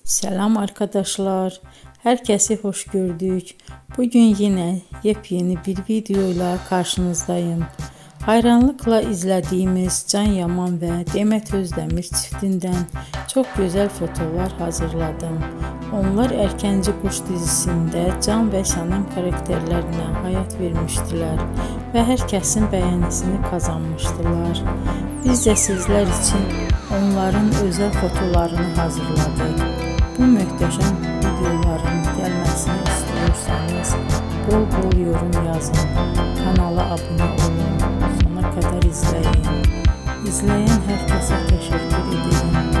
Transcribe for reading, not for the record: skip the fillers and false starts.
Selam arkadaşlar. Herkesi hoş gördük. Bugün yine yepyeni bir videoyla karşınızdayım. Hayranlıkla izlediğimiz Can Yaman ve Demet Özdemir çiftinden çok güzel fotolar hazırladım. Onlar Erkenci Kuş dizisinde Can ve Sənem karakterlerine hayat vermiştiler ve herkesin beğenisini kazanmıştılar. Biz de sizler için onların özel fotolarını hazırladık. Bu möhtəşəm videoların gəlməsini istiyorsanız bol bol yorum yazın, kanala abone olun, sona kadar izleyin. İzleyen herkese teşekkür ederim.